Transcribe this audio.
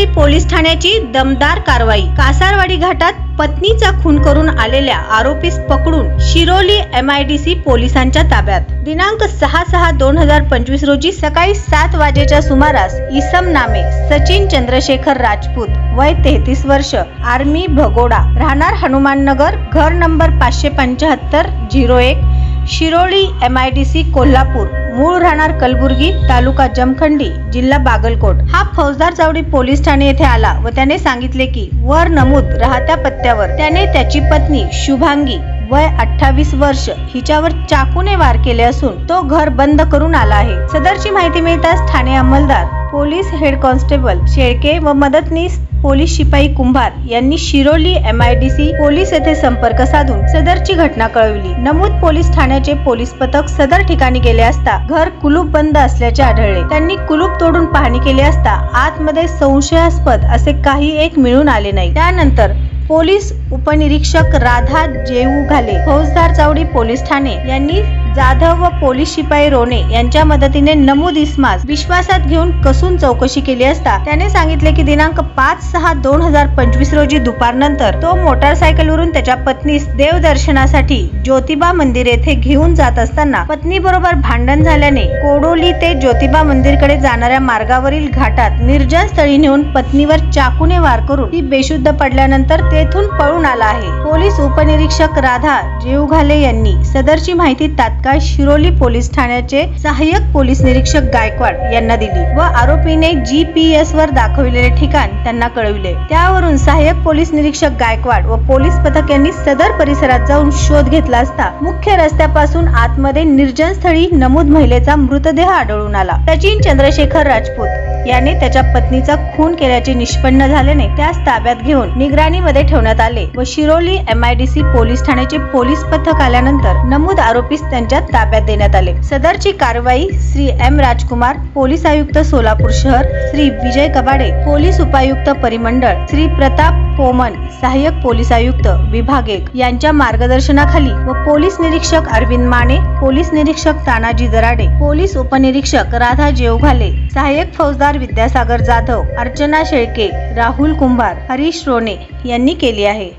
Shiroli police ठाण्याची दमदार कारवाई। कासारवाडी घाटात पत्नीचा खून करून आलेल्या आरोपीस पकडून शिरोली MIDC पोलिसांच्या ताब्यात। दिनांक 6/6/2025 रोजी सकाळी 7 वाजेच्या सुमारास इसम नामे सचिन चंद्रशेखर राजपूत, वय 33 वर्ष, आर्मी भगोडा, राहणार हनुमान नगर, घर नंबर 575-01, शिरोली MIDC कोल्हापूर, मूळ राहणार कलबुर्गी, तालुका जमखंडी, जिल्हा बागलकोट, हा फौजदार चावडी पोलीस ठाणे येथे आला व त्याने सांगितले की वर नमूद राहत्या पत्त्यावर त्याने त्याची पत्नी शुभांगी, वय 28 वर्ष, हिच्यावर चाकूने वार केले असून तो घर बंद करून आला आहे। सदरची माहिती मिळताच ठाणे अंमलदार, पोलीस हेड कॉन्स्टेबल शेळके व मदतनीस पोलीस शिपाई कुंभार यांनी शिरोली MIDC पोलीस येथे संपर्क साधून सदरची घटना कळवली। नमूद पोलीस ठाण्याचे पोलीस पथक सदर ठिकाणी गेले असता घर कुलूप बंद असल्याचे आढळले। त्यांनी कुलूप तोडून पाहणी केली असता आतमध्ये संशयास्पद असे काही एक मिळून आले नाही। त्यानंतर पोलीस उपनिरीक्षक राधा जेऊघाले, फौजदार चावडी पोलीस ठाणे यांनी जाधव व पोलीस शिपाई रोणे यांच्या मदतीने नमूद इसमास विश्वासात घेऊन कसून चौकशी केली असता त्याने सांगितले की दिनांक 5/6/2025 रोजी दुपारनंतर तो मोटारसायकलवरून त्याच्या पत्नीस देवदर्शनासाठी ज्योतिबा मंदिर येथे घेऊन जात असताना पत्नी बरोबर भांडण झाल्याने कोडोली ते ज्योतिबा मंदिरकडे जाणाऱ्या मार्गावरील घाटात निर्जन स्थळी नेऊन पत्नीवर चाकूने वार करून ती बेशुद्ध पडल्यानंतर तेथून पळून आला आहे। पोलीस उपनिरीक्षक राधा जेऊघाले यांनी सदरची माहिती तात्काळ शिरोली पोलीस ठाण्याचे सहाय्यक पोलीस निरीक्षक गायकवाड यांना दिली व आरोपीने GPS वर दाखविलेले ठिकाण त्यांना कळविले। त्यावरून सहाय्यक पोलीस निरीक्षक गायकवाड व पोलीस पथक यांनी सदर परिसरात जाऊन शोध घेतला असता मुख्य रस्त्यापासून आतमध्ये निर्जन स्थळी नमूद महिलेचा मृतदेह आढळून आला। सचिन चंद्रशेखर राजपूत याने त्याच्या पत्नीचा खून केल्याचे निष्पन्न झाल्याने त्यास ताब्यात घेऊन निगराणीमध्ये ठेवण्यात आले व शिरोली MIDC पोलीस ठाण्याचे पोलीस पथक आल्यानंतर नमूद आरोपीस त्यांच्या ताब्यात देण्यात आले। सदरची कारवाई श्री M राजकुमार, पोलीस आयुक्त सोलापूर शहर, श्री विजय कबाडे, पोलीस उपायुक्त परिमंडळ, श्री प्रताप पोमन, सहाय्यक पोलीस आयुक्त विभाग 1 यांच्या मार्गदर्शनाखाली व पोलीस निरीक्षक अरविंद माने, पोलीस निरीक्षक तानाजी दराडे, पोलीस उपनिरीक्षक राधा जेऊघाले, सहाय्यक फौजदार विद्यासागर जाधव, अर्चना शेळके, राहुल कुंभार, हरीश रोणे यांनी केली आहे।